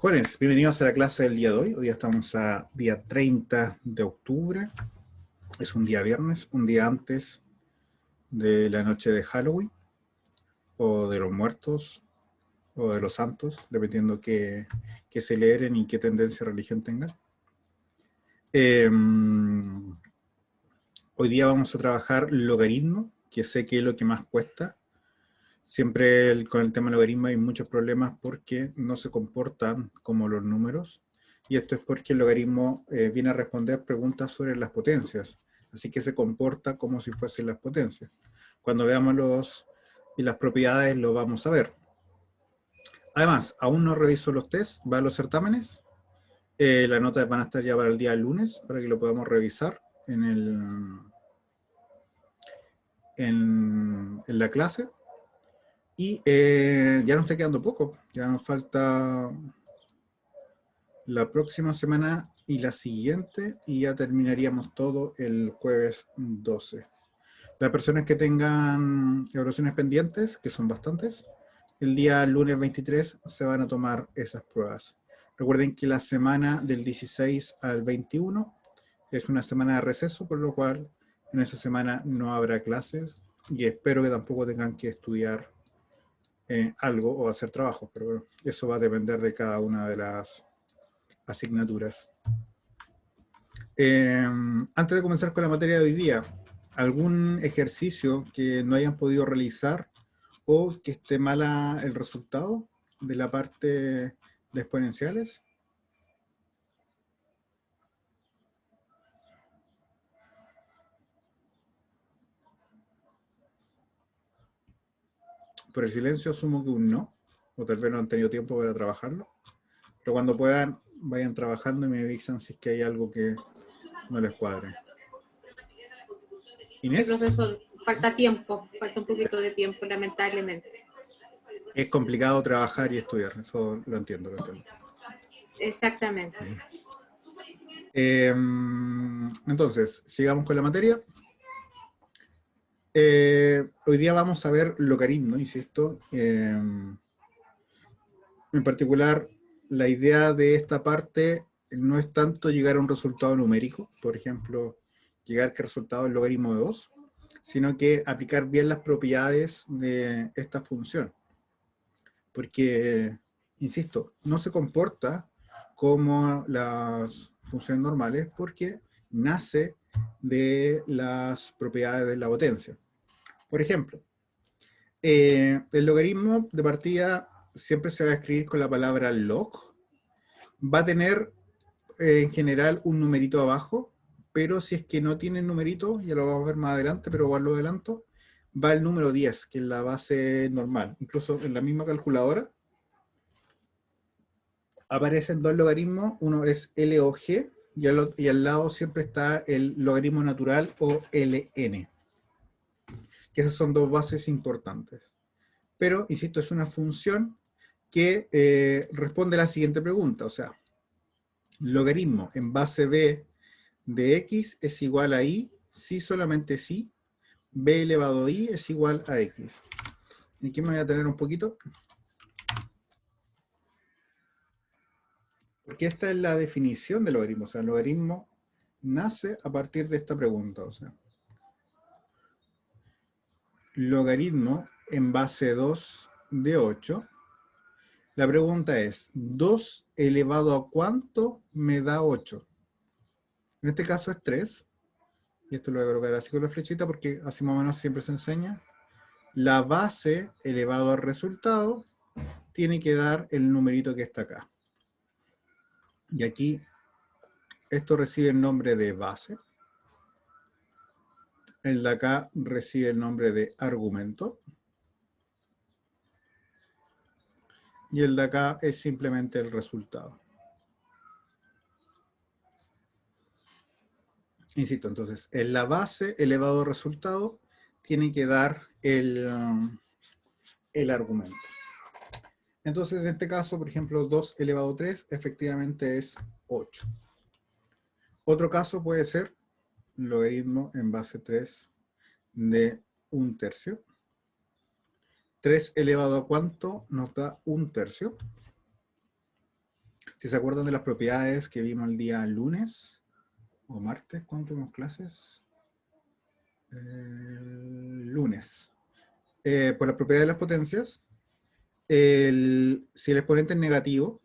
Jóvenes, bienvenidos a la clase del día de hoy. Hoy día estamos a día 30 de octubre. Es un día viernes, un día antes de la noche de Halloween, o de los muertos, o de los santos, dependiendo qué celebren y qué tendencia de religión tengan. Hoy día vamos a trabajar logaritmo, que sé que es lo que más cuesta. Siempre con el tema logaritmo hay muchos problemas porque no se comportan como los números. Y esto es porque el logaritmo viene a responder preguntas sobre las potencias. Así que se comporta como si fuesen las potencias. Cuando veamos las propiedades lo vamos a ver. Además, aún no reviso los tests, va a los certámenes. Las notas van a estar ya para el día lunes, para que lo podamos revisar en la clase. Y ya nos está quedando poco, ya nos falta la próxima semana y la siguiente, y ya terminaríamos todo el jueves 12. Las personas que tengan evaluaciones pendientes, que son bastantes, el día lunes 23 se van a tomar esas pruebas. Recuerden que la semana del 16 al 21 es una semana de receso, por lo cual en esa semana no habrá clases, y espero que tampoco tengan que estudiar algo o hacer trabajos, pero bueno, eso va a depender de cada una de las asignaturas. Antes de comenzar con la materia de hoy día, ¿algún ejercicio que no hayan podido realizar o que esté mala el resultado de la parte de exponenciales? Por el silencio asumo que un no, o tal vez no han tenido tiempo para trabajarlo, pero cuando puedan vayan trabajando y me avisan si es que hay algo que no les cuadre. Sí, Inés. profesor, falta tiempo, falta un poquito de tiempo, lamentablemente. Es complicado trabajar y estudiar, eso lo entiendo, lo entiendo. Exactamente. Entonces, sigamos con la materia. Hoy día vamos a ver logaritmo, insisto. En particular, la idea de esta parte no es tanto llegar a un resultado numérico, por ejemplo, llegar a que el resultado es logaritmo de 2, sino que aplicar bien las propiedades de esta función. Porque, insisto, no se comporta como las funciones normales porque nace de las propiedades de la potencia. Por ejemplo, el logaritmo de partida siempre se va a escribir con la palabra log. Va a tener en general un numerito abajo, pero si es que no tiene numerito, ya lo vamos a ver más adelante, pero igual lo adelanto, va el número 10, que es la base normal. Incluso en la misma calculadora aparecen dos logaritmos, uno es log y al lado siempre está el logaritmo natural o ln, que esas son dos bases importantes. Pero, insisto, es una función que responde a la siguiente pregunta, o sea, logaritmo en base b de x es igual a y, si solamente si, b elevado a y es igual a x. ¿Y aquí me voy a tener un poquito? Porque esta es la definición del logaritmo, o sea, el logaritmo nace a partir de esta pregunta, o sea, logaritmo en base 2 de 8. La pregunta es, 2 elevado a cuánto me da 8. En este caso es 3, y esto lo voy a colocar así con la flechita porque así más o menos siempre se enseña. La base elevado al resultado tiene que dar el numerito que está acá. Y aquí esto recibe el nombre de base. El de acá recibe el nombre de argumento. Y el de acá es simplemente el resultado. Insisto, entonces, en la base elevado al resultado tiene que dar el argumento. Entonces, en este caso, por ejemplo, 2 elevado a 3 efectivamente es 8. Otro caso puede ser logaritmo en base 3 de 1/3. 3 elevado a cuánto nos da 1/3. Si se acuerdan de las propiedades que vimos el día lunes o martes, ¿cuándo tuvimos clases? Lunes. Por la propiedad de las potencias, si el exponente es negativo,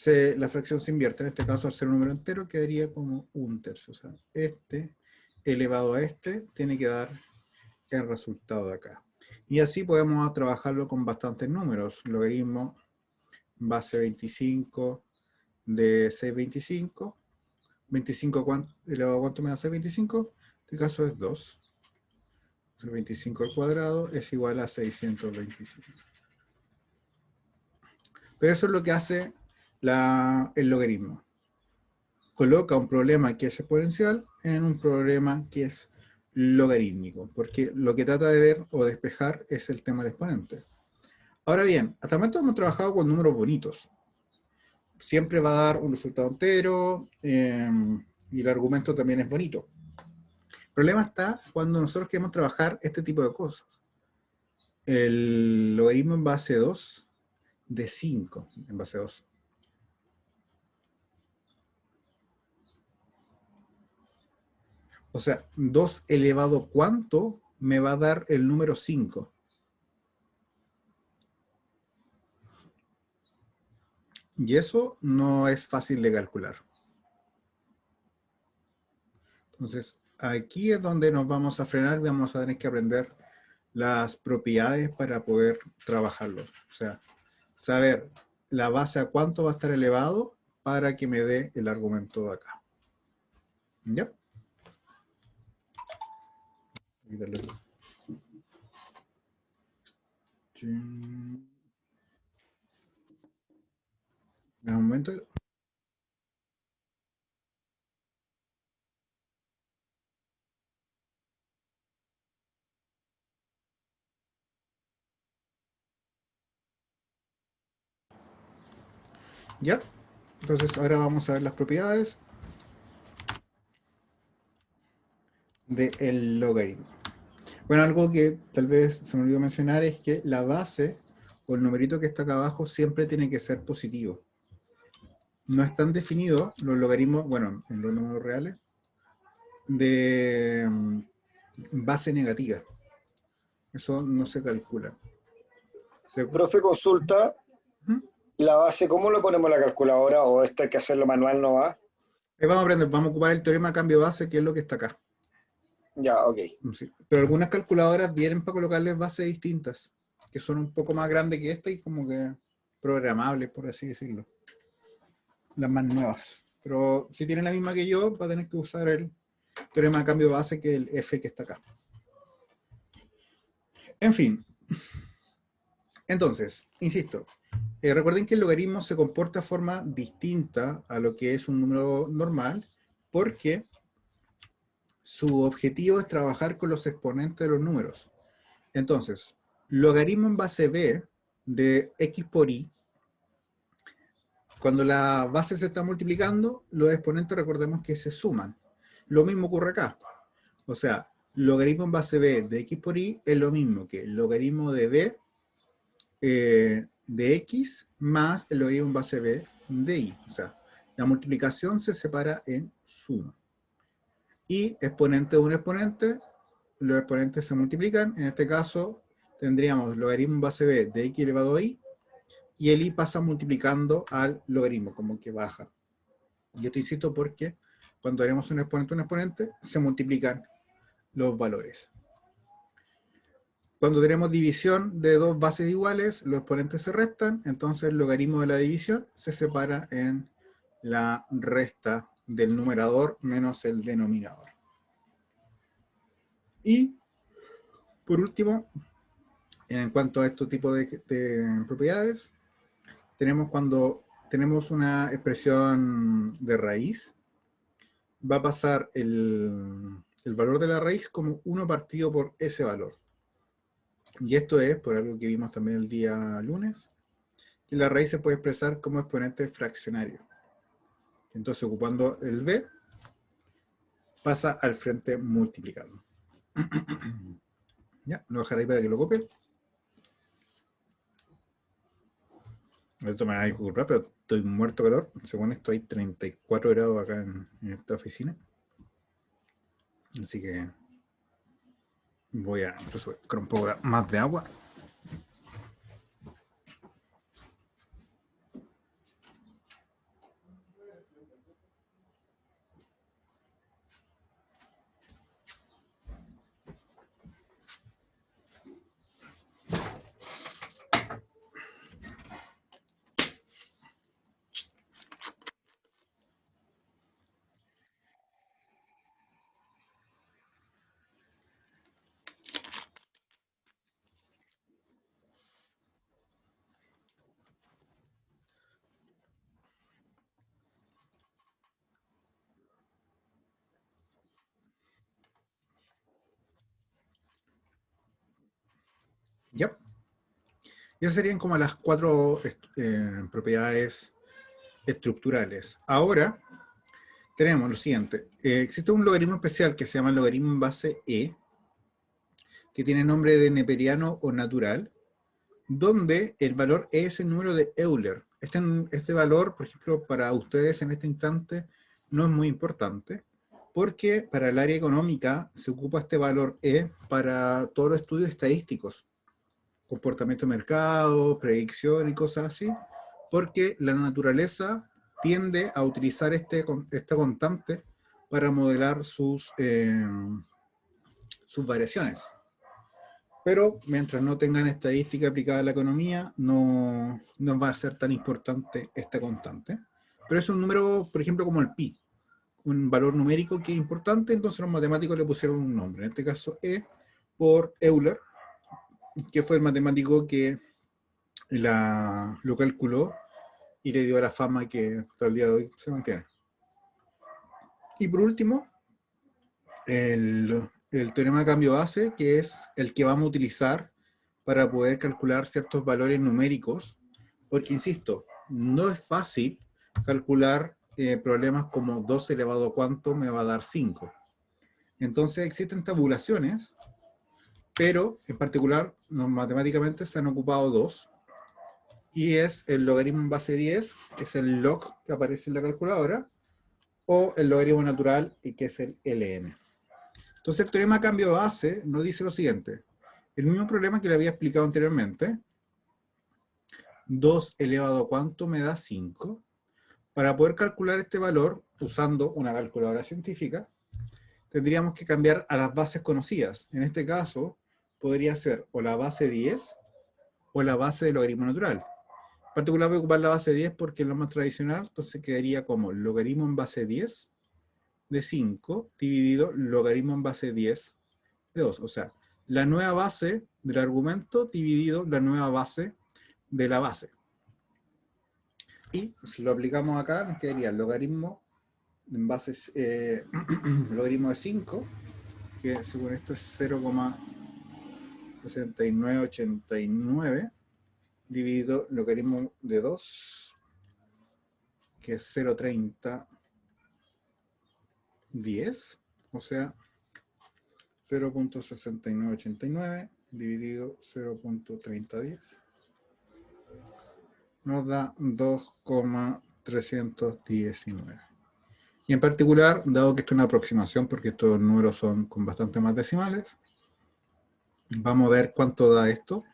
la fracción se invierte. En este caso, al ser un número entero, quedaría como 1/3. O sea, este elevado a este tiene que dar el resultado de acá. Y así podemos trabajarlo con bastantes números. Logaritmo base 25 de 625. 25 elevado a cuánto me da 625. En este caso es 2. 25 al cuadrado es igual a 625. Pero eso es lo que hace el logaritmo. Coloca un problema que es exponencial en un problema que es logarítmico, porque lo que trata de ver o despejar es el tema del exponente. Ahora bien, hasta el momento hemos trabajado con números bonitos. Siempre va a dar un resultado entero y el argumento también es bonito. El problema está cuando nosotros queremos trabajar este tipo de cosas. El logaritmo en base 2 de 5 en base 2. O sea, 2 elevado ¿cuánto me va a dar el número 5? Y eso no es fácil de calcular. Entonces, aquí es donde nos vamos a frenar y vamos a tener que aprender las propiedades para poder trabajarlos. O sea, saber la base a cuánto va a estar elevado para que me dé el argumento de acá. ¿Ya? Un momento. ¿Ya? Entonces ahora vamos a ver las propiedades del logaritmo. Bueno, algo que tal vez se me olvidó mencionar es que la base o el numerito que está acá abajo siempre tiene que ser positivo. No están definidos los logaritmos, bueno, en los números reales, de base negativa. Eso no se calcula. Profe, consulta, ¿Mm? la base, ¿cómo lo ponemos en la calculadora? ¿O esto hay que hacerlo manual, no va? Vamos a aprender, vamos a ocupar el teorema de cambio de base, que es lo que está acá. Ya, ok. Sí. Pero algunas calculadoras vienen para colocarles bases distintas, que son un poco más grandes que esta y como que programables, por así decirlo. Las más nuevas. Pero si tienen la misma que yo, va a tener que usar el teorema de cambio de base, que es el F que está acá. En fin. Entonces, insisto, recuerden que el logaritmo se comporta de forma distinta a lo que es un número normal, porque su objetivo es trabajar con los exponentes de los números. Entonces, logaritmo en base b de x por y, cuando la base se está multiplicando, los exponentes recordemos que se suman. Lo mismo ocurre acá. O sea, logaritmo en base b de x por y es lo mismo que el logaritmo de b de x más el logaritmo en base b de y. O sea, la multiplicación se separa en suma. Y exponente de un exponente, los exponentes se multiplican. En este caso, tendríamos logaritmo en base b de x elevado a y, y el y pasa multiplicando al logaritmo, como que baja. Y esto insisto porque cuando haremos un exponente, se multiplican los valores. Cuando tenemos división de dos bases iguales, los exponentes se restan, entonces el logaritmo de la división se separa en la resta del numerador menos el denominador. Y, por último, en cuanto a este tipo de propiedades, tenemos cuando tenemos una expresión de raíz, va a pasar el valor de la raíz como 1 partido por ese valor. Y esto es, por algo que vimos también el día lunes, que la raíz se puede expresar como exponente fraccionario. Entonces, ocupando el b, pasa al frente multiplicando. Ya, lo dejaré ahí para que lo copie. Esto me va a disculpar, pero estoy muerto de calor. Según esto hay 34 grados acá en esta oficina. Así que voy a incluso con un poco más de agua. Ya. Y esas serían como las 4 propiedades estructurales. Ahora tenemos lo siguiente. Existe un logaritmo especial que se llama logaritmo en base E, que tiene nombre de neperiano o natural, donde el valor E es el número de Euler. Este valor, por ejemplo, para ustedes en este instante no es muy importante, porque para el área económica se ocupa este valor E para todos los estudios estadísticos, comportamiento de mercado, predicción y cosas así, porque la naturaleza tiende a utilizar esta constante para modelar sus variaciones. Pero mientras no tengan estadística aplicada a la economía, no va a ser tan importante esta constante. Pero es un número, por ejemplo, como el pi, un valor numérico que es importante, entonces los matemáticos le pusieron un nombre. En este caso E por Euler, que fue el matemático que lo calculó y le dio la fama que hasta el día de hoy se mantiene. Y por último, el teorema de cambio base, que es el que vamos a utilizar para poder calcular ciertos valores numéricos, porque insisto, no es fácil calcular problemas como 2 elevado a cuánto me va a dar 5. Entonces existen tabulaciones, pero en particular matemáticamente se han ocupado dos, y es el logaritmo en base 10, que es el log que aparece en la calculadora, o el logaritmo natural, que es el ln. Entonces el teorema de cambio de base nos dice lo siguiente. El mismo problema que le había explicado anteriormente, 2 elevado a cuánto me da 5. Para poder calcular este valor, usando una calculadora científica, tendríamos que cambiar a las bases conocidas. En este caso, podría ser o la base 10 o la base del logaritmo natural. En particular voy a ocupar la base 10 porque es lo más tradicional, entonces quedaría como logaritmo en base 10 de 5 dividido logaritmo en base 10 de 2. O sea, la nueva base del argumento dividido la nueva base de la base. Y si lo aplicamos acá, nos quedaría el logaritmo en base, logaritmo de 5, que según esto es 0,6989, dividido logaritmo de 2, que es 0,3010, o sea, 0,6989 dividido 0,3010 nos da 2,319. Y en particular, dado que esto es una aproximación, porque estos números son con bastante más decimales, vamos a ver cuánto da esto.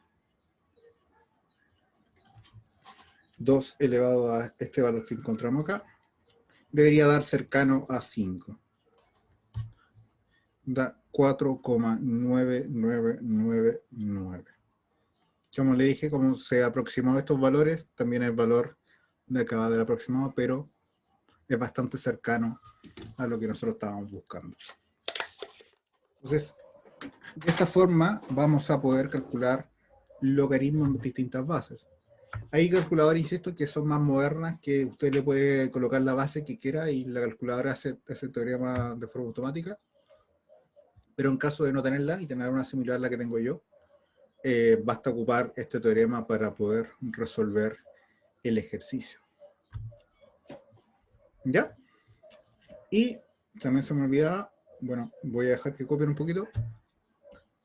2 elevado a este valor que encontramos acá, debería dar cercano a 5. Da 4,9999. Como le dije, como se aproximó a estos valores, también el valor de acá del aproximado, pero es bastante cercano a lo que nosotros estábamos buscando. Entonces, de esta forma vamos a poder calcular logaritmos en distintas bases. Hay calculadoras, insisto, que son más modernas, que usted le puede colocar la base que quiera y la calculadora hace ese teorema de forma automática. Pero en caso de no tenerla y tener una similar a la que tengo yo, basta ocupar este teorema para poder resolver el ejercicio. ¿Ya? Y también se me olvidaba, bueno, voy a dejar que copien un poquito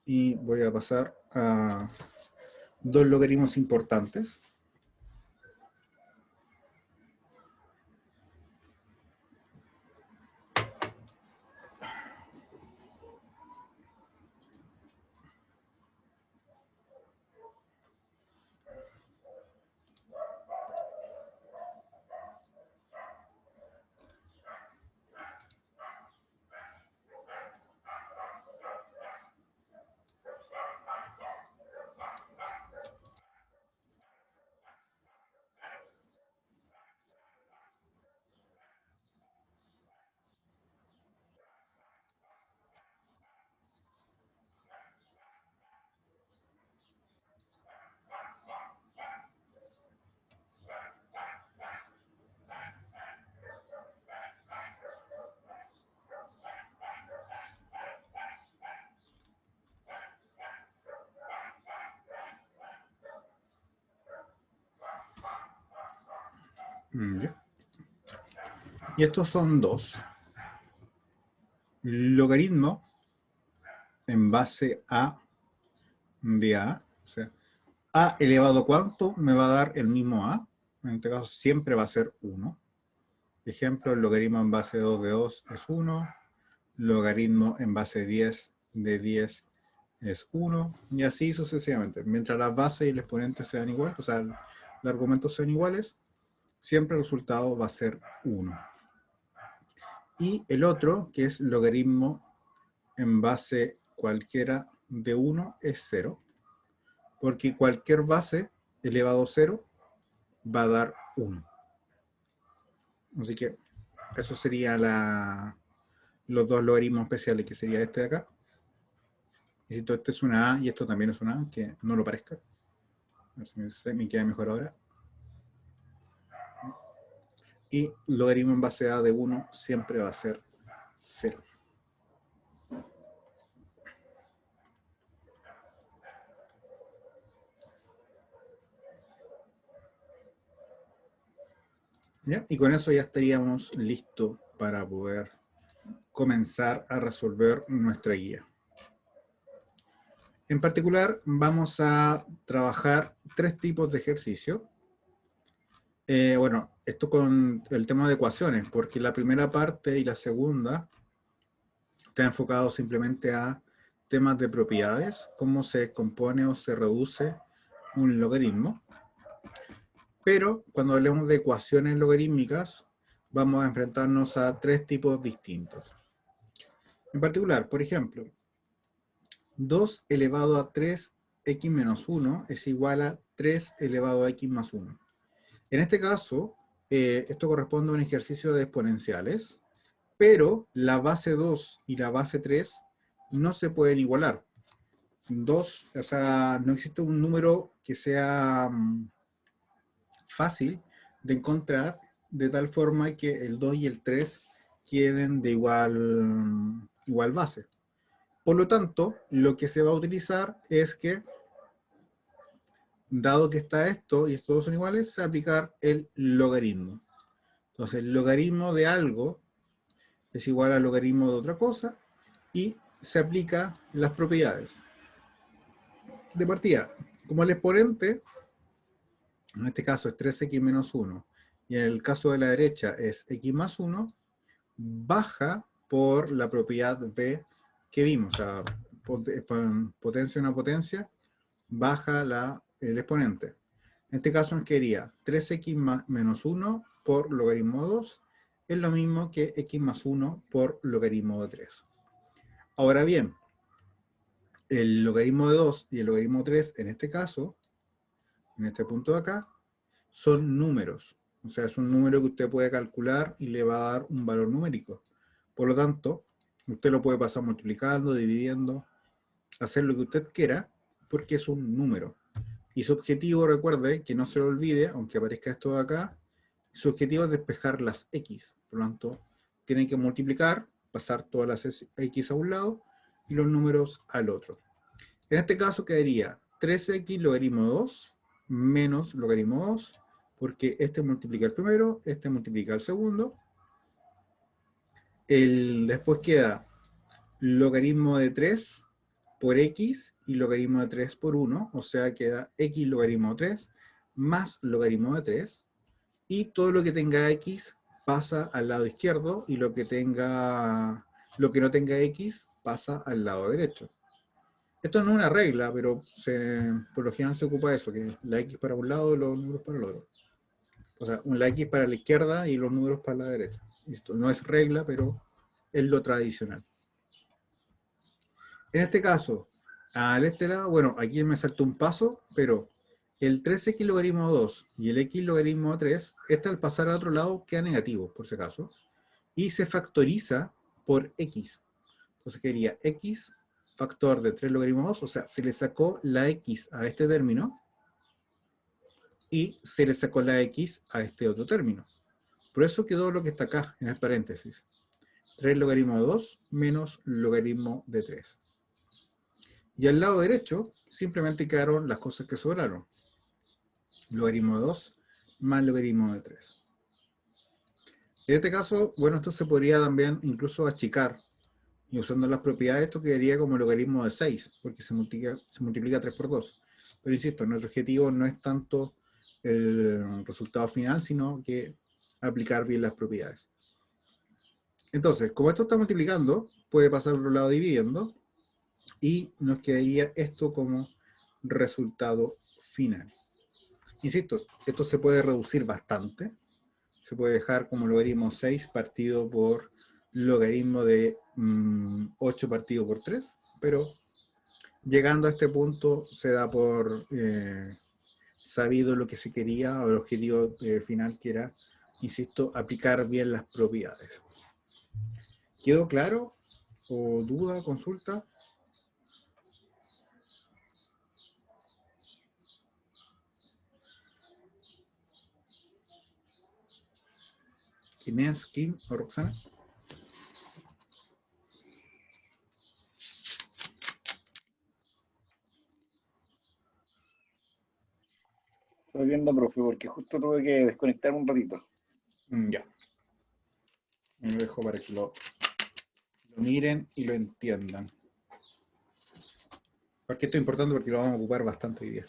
y voy a pasar a dos logaritmos importantes. Ya. Y estos son dos. Logaritmo en base a de a. O sea, a elevado a cuánto me va a dar el mismo a. En este caso siempre va a ser 1. Ejemplo, el logaritmo en base 2 de 2 es 1. Logaritmo en base 10 de 10 es 1. Y así sucesivamente. Mientras las bases y el exponente sean iguales, o sea, los argumentos sean iguales, siempre el resultado va a ser 1. Y el otro, que es logaritmo en base cualquiera de 1, es 0. Porque cualquier base elevado a 0 va a dar 1. Así que eso sería los dos logaritmos especiales, que sería este de acá. Y si todo este es una A y esto también es una A, que no lo parezca. A ver si me queda mejor ahora. Y logaritmo en base A de 1 siempre va a ser 0. ¿Ya? Y con eso ya estaríamos listos para poder comenzar a resolver nuestra guía. En particular, vamos a trabajar 3 tipos de ejercicios. Bueno, esto con el tema de ecuaciones, porque la primera parte y la segunda está enfocado simplemente a temas de propiedades, cómo se compone o se reduce un logaritmo. Pero cuando hablemos de ecuaciones logarítmicas, vamos a enfrentarnos a 3 tipos distintos. En particular, por ejemplo, 2 elevado a 3x menos 1 es igual a 3 elevado a x más 1. En este caso, esto corresponde a un ejercicio de exponenciales, pero la base 2 y la base 3 no se pueden igualar. 2, o sea, no existe un número que sea fácil de encontrar de tal forma que el 2 y el 3 queden de igual base. Por lo tanto, lo que se va a utilizar es que, dado que está esto y estos dos son iguales, se va a aplicar el logaritmo. Entonces, el logaritmo de algo es igual al logaritmo de otra cosa y se aplica las propiedades. De partida, como el exponente, en este caso es 3x menos 1, y en el caso de la derecha es x más 1, baja por la propiedad b que vimos, o sea, potencia una potencia, baja el exponente. En este caso nos quedaría 3x menos 1 por logaritmo de 2, es lo mismo que x más 1 por logaritmo de 3. Ahora bien, el logaritmo de 2 y el logaritmo de 3, en este caso, en este punto de acá, son números. O sea, es un número que usted puede calcular y le va a dar un valor numérico. Por lo tanto, usted lo puede pasar multiplicando, dividiendo, hacer lo que usted quiera, porque es un número. Y su objetivo, recuerde, que no se lo olvide, aunque aparezca esto de acá, su objetivo es despejar las x. Por lo tanto, tienen que multiplicar, pasar todas las x a un lado y los números al otro. En este caso quedaría 3x logaritmo 2 menos logaritmo 2, porque este multiplica el primero, este multiplica el segundo. Después queda logaritmo de 3 por x y logaritmo de 3 por 1, o sea queda x logaritmo de 3 más logaritmo de 3, y todo lo que tenga x pasa al lado izquierdo y lo que no tenga x pasa al lado derecho. Esto no es una regla, pero por lo general se ocupa eso, que la x para un lado y los números para el otro. O sea, la x para la izquierda y los números para la derecha. Esto no es regla, pero es lo tradicional. En este caso, al este lado, bueno, aquí me saltó un paso, pero el 3x logaritmo 2 y el x logaritmo 3, este al pasar al otro lado queda negativo, por si acaso, y se factoriza por x. Entonces quedaría x factor de 3 logaritmo 2, o sea, se le sacó la x a este término y se le sacó la x a este otro término. Por eso quedó lo que está acá, en el paréntesis. 3 logaritmo de 2 menos logaritmo de 3. Y al lado derecho, simplemente quedaron las cosas que sobraron. Logaritmo de 2 más logaritmo de 3. En este caso, bueno, esto se podría también incluso achicar. Y usando las propiedades, esto quedaría como logaritmo de 6, porque se multiplica 3 por 2. Pero insisto, nuestro objetivo no es tanto el resultado final, sino que aplicar bien las propiedades. Entonces, como esto está multiplicando, puede pasar por un lado dividiendo, y nos quedaría esto como resultado final. Insisto, esto se puede reducir bastante. Se puede dejar como logaritmo 6 partido por logaritmo de 8 partido por 3, pero llegando a este punto se da por sabido lo que se quería, o el objetivo final que era, insisto, aplicar bien las propiedades. ¿Quedó claro? ¿O duda, consulta? Inés, Kim o Roxana. Estoy viendo, profe, porque justo tuve que desconectarme un ratito. Ya. Me lo dejo para que lo miren y lo entiendan. Porque esto es importante porque lo vamos a ocupar bastante hoy día.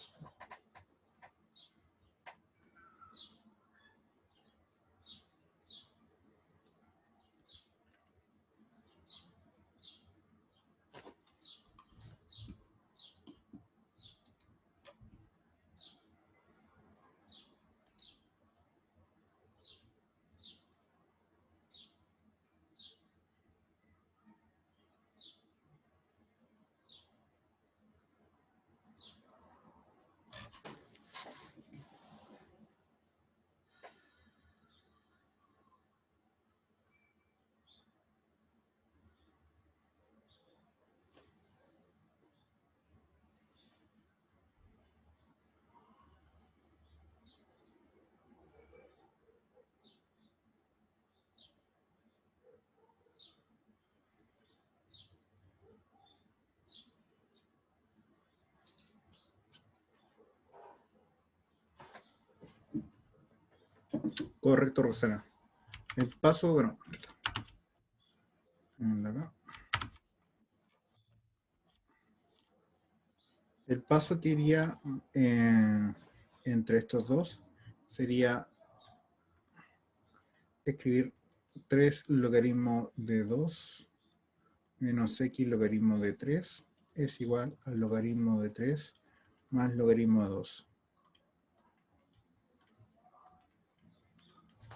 Correcto, Rosana. El paso, bueno, acá. El paso que iría entre estos dos sería escribir 3 logaritmo de 2 menos x logaritmo de 3 es igual al logaritmo de 3 más logaritmo de 2.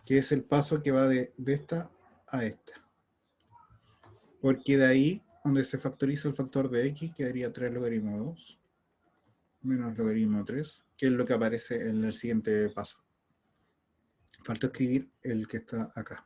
Que es el paso que va de esta a esta. Porque de ahí, donde se factoriza el factor de x, quedaría 3 logaritmo de 2 menos logaritmo de 3, que es lo que aparece en el siguiente paso. Falta escribir el que está acá.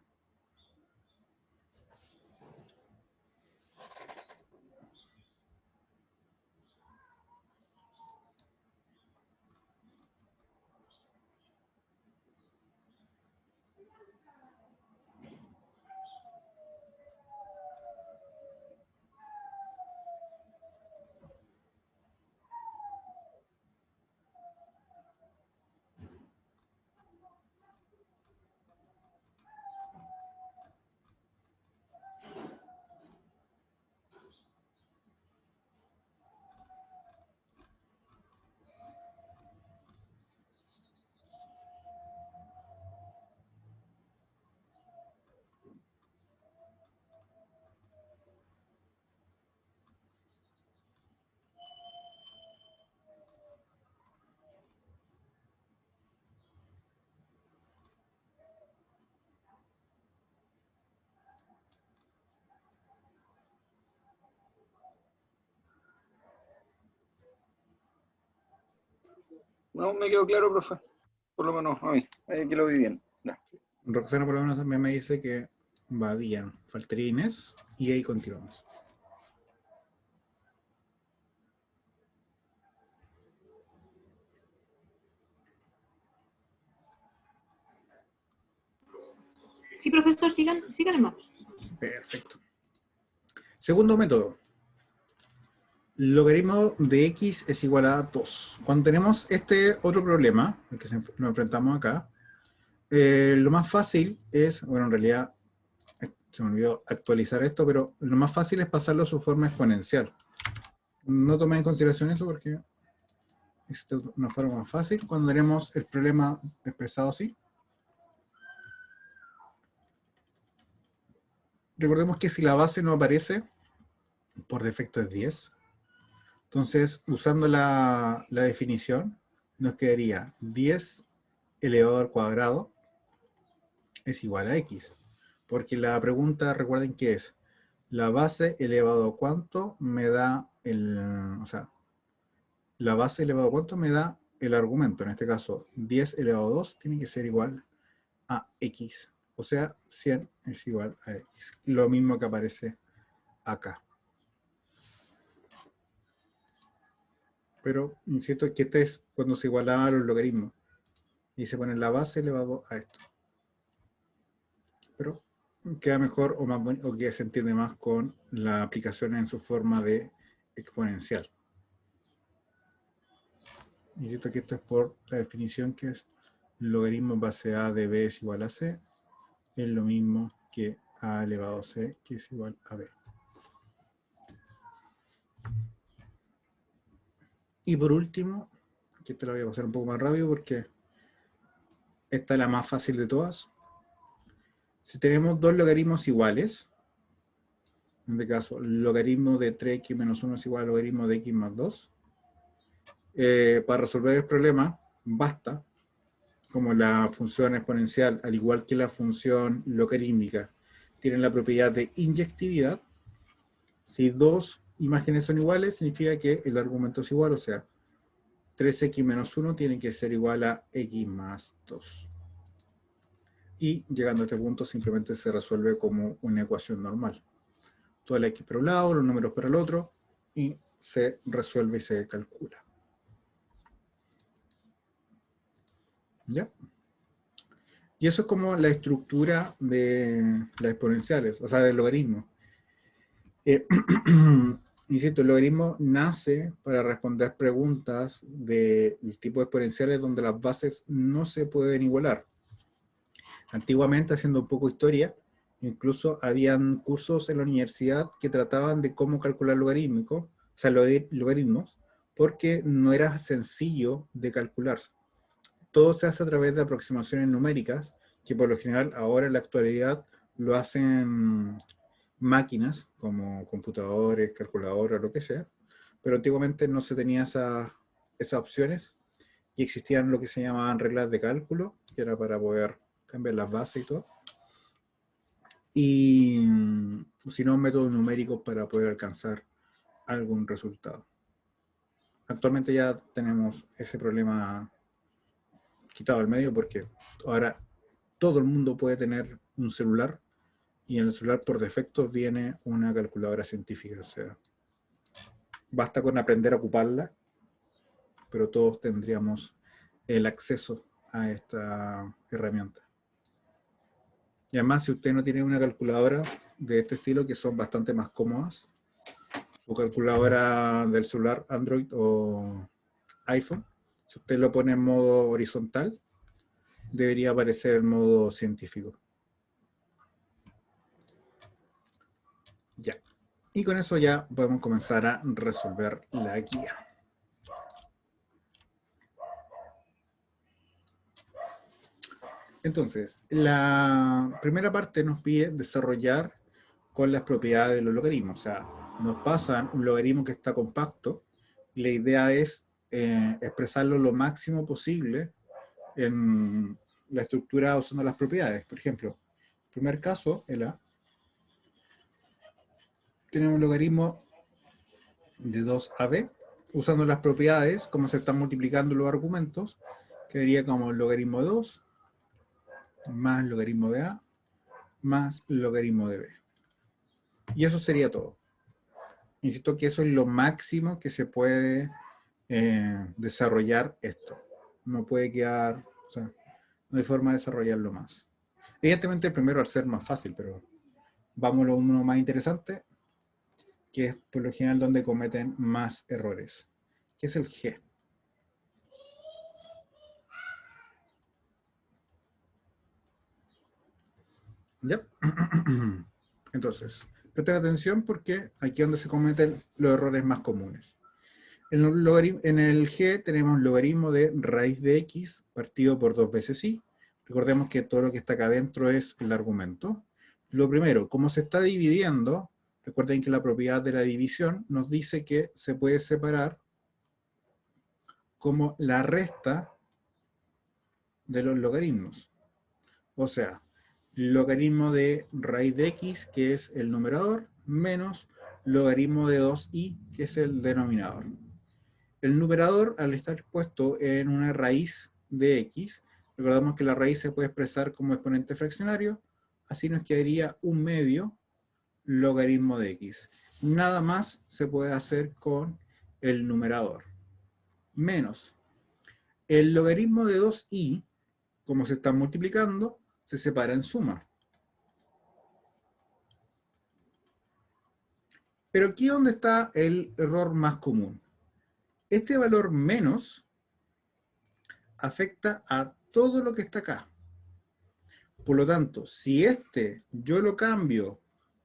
No, me quedó claro, profe. Por lo menos a mí. Aquí lo vi bien. Ya. Roxana por lo menos también me dice que va bien. Faltaría Inés y ahí continuamos. Sí, profesor, sigan más. Perfecto. Segundo método. Logaritmo de x es igual a 2. Cuando tenemos este otro problema, el que nos enfrentamos acá, Lo más fácil es, bueno, en realidad se me olvidó actualizar esto, pero lo más fácil es pasarlo a su forma exponencial. No tomé en consideración eso porque es una forma más fácil. Cuando tenemos el problema expresado así, recordemos que si la base no aparece, por defecto es 10. Entonces, usando la definición, nos quedaría 10 elevado al cuadrado es igual a x. Porque la pregunta, recuerden que es la base elevado a cuánto me da o sea, la base elevado a cuánto me da el argumento. En este caso, 10 elevado a 2 tiene que ser igual a x. O sea, 100 es igual a x. Lo mismo que aparece acá. Pero insisto que este es cuando se igualaba a los logaritmos. Y se pone la base elevado a esto. Pero queda mejor o más bonito, o que se entiende más con la aplicación en su forma de exponencial. Insisto que esto es por la definición que es logaritmo base a de b es igual a c. Es lo mismo que a elevado a c, que es igual a b. Y por último, que esta la voy a pasar un poco más rápido porque esta es la más fácil de todas. Si tenemos dos logaritmos iguales, en este caso, el logaritmo de 3x menos 1 es igual al logaritmo de x más 2, para resolver el problema, basta, como la función exponencial, al igual que la función logarítmica, tienen la propiedad de inyectividad. Si dos imágenes son iguales, significa que el argumento es igual, o sea, 3x menos 1 tiene que ser igual a x más 2. Y llegando a este punto simplemente se resuelve como una ecuación normal. Toda la x para un lado, los números para el otro, y se resuelve y se calcula. ¿Ya? Y eso es como la estructura de las exponenciales, o sea, del logaritmo. Insisto, el logaritmo nace para responder preguntas del tipo de exponenciales donde las bases no se pueden igualar. Antiguamente, haciendo un poco de historia, incluso habían cursos en la universidad que trataban de cómo calcular logarítmicos, o sea, logaritmos, porque no era sencillo de calcular. Todo se hace a través de aproximaciones numéricas, que por lo general ahora en la actualidad lo hacen máquinas como computadores, calculadoras, lo que sea, pero antiguamente no se tenía esas opciones y existían lo que se llamaban reglas de cálculo, que era para poder cambiar las bases y todo, y si no, métodos numéricos para poder alcanzar algún resultado. Actualmente ya tenemos ese problema quitado del medio porque ahora todo el mundo puede tener un celular y en el celular por defecto viene una calculadora científica, o sea, basta con aprender a ocuparla, pero todos tendríamos el acceso a esta herramienta. Y además, si usted no tiene una calculadora de este estilo, que son bastante más cómodas, su calculadora del celular Android o iPhone, si usted lo pone en modo horizontal, debería aparecer el modo científico. Ya. Y con eso ya podemos comenzar a resolver la guía. Entonces, la primera parte nos pide desarrollar con las propiedades de los logaritmos. O sea, nos pasan un logaritmo que está compacto y la idea es expresarlo lo máximo posible en la estructura usando las propiedades. Por ejemplo, el primer caso, el A, tenemos un logaritmo de 2AB, usando las propiedades, como se están multiplicando los argumentos, quedaría como el logaritmo de 2 más logaritmo de A más logaritmo de B. Y eso sería todo. Insisto que eso es lo máximo que se puede desarrollar esto. No puede quedar, o sea, no hay forma de desarrollarlo más. Evidentemente el primero va a ser más fácil, pero vamos a uno más interesante, que es por lo general donde cometen más errores, que es el G. ¿Ya? Entonces, presten atención porque aquí es donde se cometen los errores más comunes. En el G tenemos logaritmo de raíz de x partido por 2 veces y. Recordemos que todo lo que está acá adentro es el argumento. Lo primero, como se está dividiendo, recuerden que la propiedad de la división nos dice que se puede separar como la resta de los logaritmos. O sea, logaritmo de raíz de x, que es el numerador, menos logaritmo de 2i, que es el denominador. El numerador, al estar puesto en una raíz de x, recordamos que la raíz se puede expresar como exponente fraccionario, así nos quedaría un medio logaritmo de x. Nada más se puede hacer con el numerador. Menos el logaritmo de 2i, como se está multiplicando, se separa en suma. Pero aquí es donde está el error más común. Este valor menos afecta a todo lo que está acá. Por lo tanto, si este yo lo cambio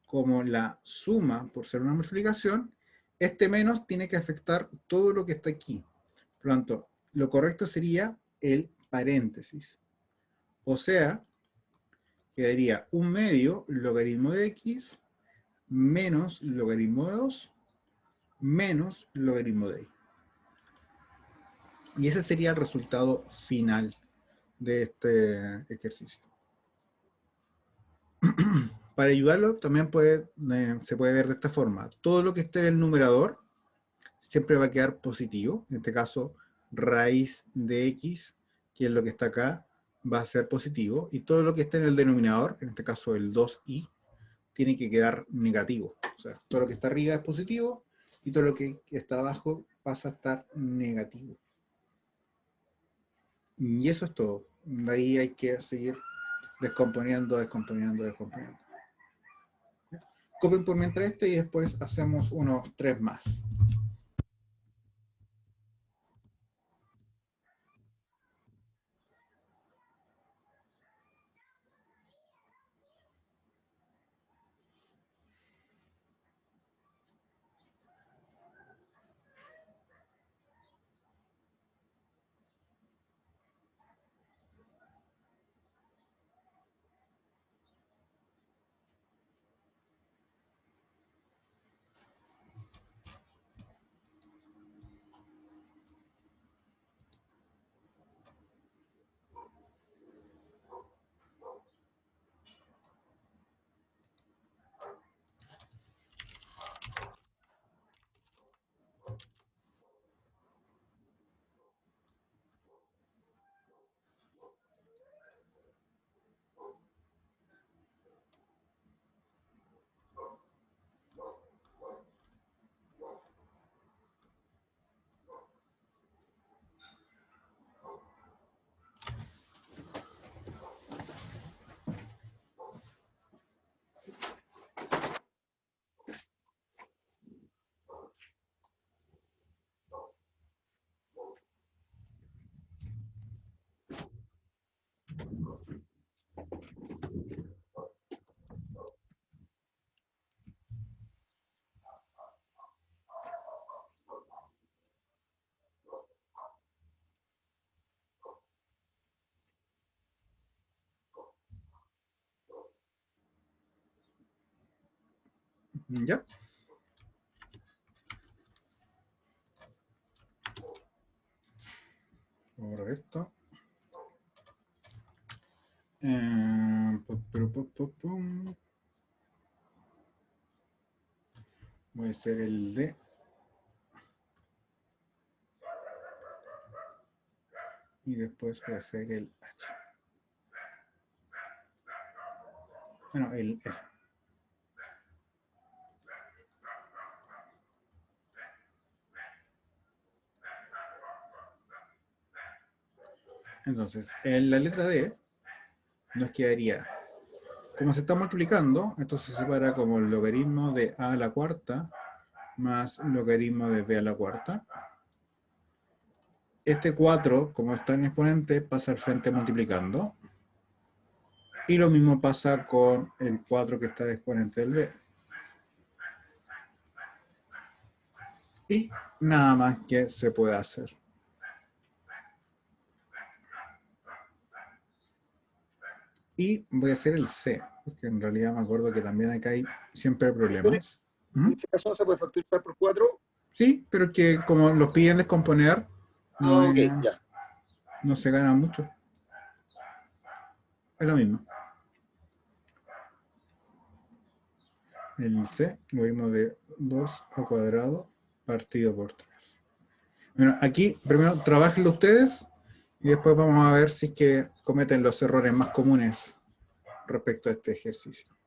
como la suma por ser una multiplicación, este menos tiene que afectar todo lo que está aquí. Por lo tanto, lo correcto sería el paréntesis. O sea, quedaría un medio logaritmo de x menos logaritmo de 2 menos logaritmo de y. Y ese sería el resultado final de este ejercicio. Para ayudarlo, también se puede ver de esta forma. Todo lo que esté en el numerador siempre va a quedar positivo. En este caso, raíz de x, que es lo que está acá, va a ser positivo. Y todo lo que esté en el denominador, en este caso el 2i, tiene que quedar negativo. O sea, todo lo que está arriba es positivo y todo lo que está abajo pasa a estar negativo. Y eso es todo. De ahí hay que seguir descomponiendo. Copien por mientras y después hacemos unos 3 más. ¿Ya? Ahora esto. Voy a hacer el D. Y después voy a hacer el H. Bueno, el F. Entonces, en la letra D nos quedaría, como se está multiplicando, entonces se separa como el logaritmo de a a la cuarta más logaritmo de b a la cuarta. Este 4, como está en exponente, pasa al frente multiplicando. Y lo mismo pasa con el 4 que está de exponente del b. Y nada más que se puede hacer. Y voy a hacer el C, porque en realidad me acuerdo que también acá hay siempre problemas. En ese caso no se puede factorizar por 4. Sí, pero que como los piden descomponer, no, Ok, ya. no se gana mucho. Es lo mismo. El C lo mismo de 2 al cuadrado partido por 3. Bueno, aquí primero trabajenlo ustedes y después vamos a ver si es que cometen los errores más comunes respecto a este ejercicio.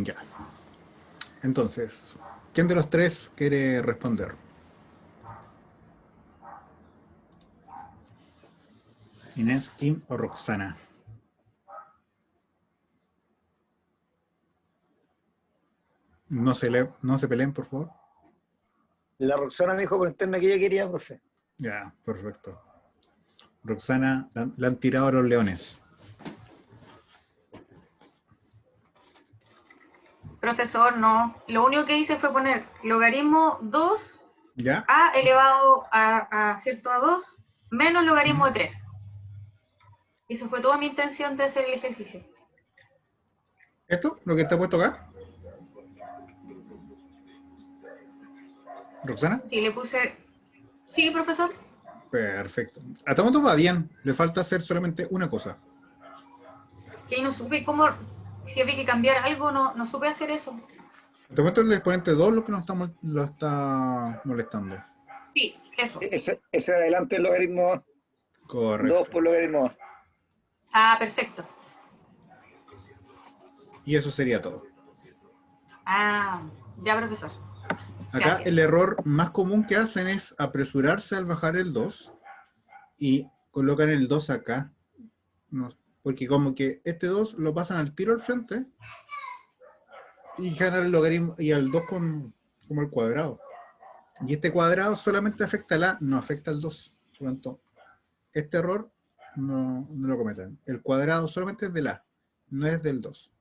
Ya. Entonces, ¿quién de los tres quiere responder? Inés, Kim o Roxana. No se peleen, por favor. La Roxana me dijo por interno que ella quería, profe. Ya, perfecto. Roxana, la han tirado a los leones. Profesor, no. Lo único que hice fue poner logaritmo 2 ¿Ya? A elevado ¿cierto? A 2 menos logaritmo de 3. Y eso fue toda mi intención de hacer el ejercicio. ¿Esto? ¿Lo que está puesto acá? ¿Roxana? Sí, le puse... Sí, profesor. Perfecto. A Tomato va bien. Le falta hacer solamente una cosa. Que no supe cómo... Si había que cambiar algo, no supe hacer eso. A Tomato es el exponente 2 lo que lo está molestando. Sí, eso. Ese de adelante es logaritmo 2 Correcto. por logaritmo 2. Ah, perfecto. Y eso sería todo. Ah, ya, profesor. Acá Gracias. el error más común que hacen es apresurarse al bajar el 2 y colocan el 2 acá. No, porque como que este 2 lo pasan al tiro al frente y ganan el logaritmo y al 2 como el cuadrado. Y este cuadrado solamente afecta al A, no afecta al 2. Por lo tanto, este error no lo cometan. El cuadrado solamente es del A, no es del 2.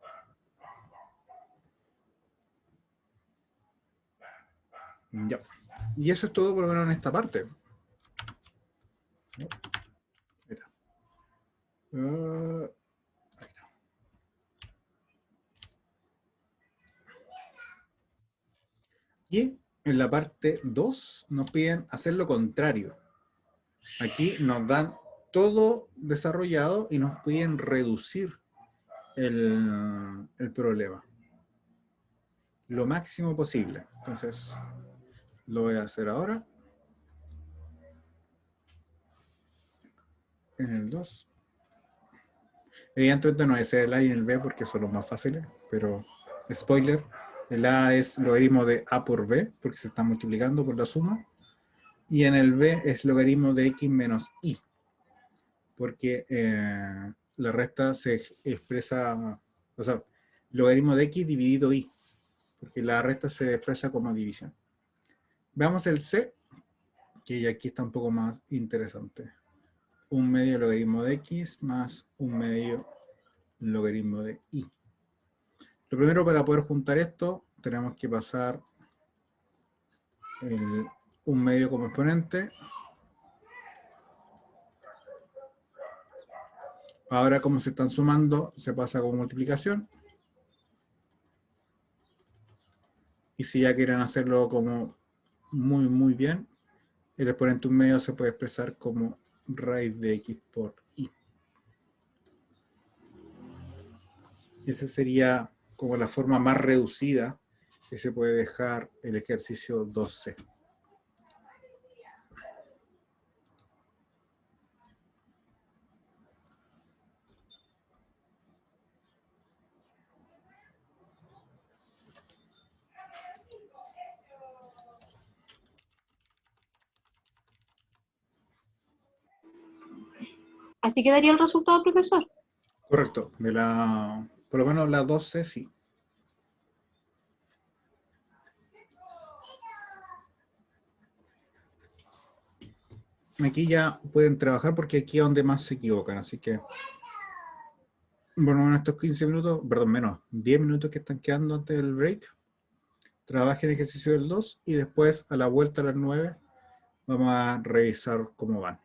Ya. Y eso es todo por lo menos en esta parte. Ahí está. Ahí está. Y en la parte 2 nos piden hacer lo contrario. Aquí nos dan todo desarrollado y nos piden reducir el problema lo máximo posible. Entonces, lo voy a hacer ahora. En el 2. Evidentemente no es el A y el B porque son los más fáciles, pero spoiler, el A es logaritmo de A por B porque se está multiplicando por la suma, y en el B es logaritmo de X menos Y porque la resta se expresa, o sea, logaritmo de X dividido Y, porque la resta se expresa como división. Veamos el C, que aquí está un poco más interesante. 1 medio logaritmo de X más 1 medio logaritmo de Y. Lo primero, para poder juntar esto, tenemos que pasar el 1 medio como exponente. Ahora, como se están sumando, se pasa como multiplicación. Y si ya quieren hacerlo como muy bien, el exponente 1 medio se puede expresar como raíz de X por Y. Esa sería como la forma más reducida que se puede dejar el ejercicio 2C. Así quedaría el resultado, profesor. Correcto, por lo menos la 12 sí. Aquí ya pueden trabajar porque aquí es donde más se equivocan, así que bueno, en estos 15 minutos, perdón, menos, 10 minutos que están quedando antes del break, trabajen el ejercicio del 2 y después a la vuelta a las 9 vamos a revisar cómo van.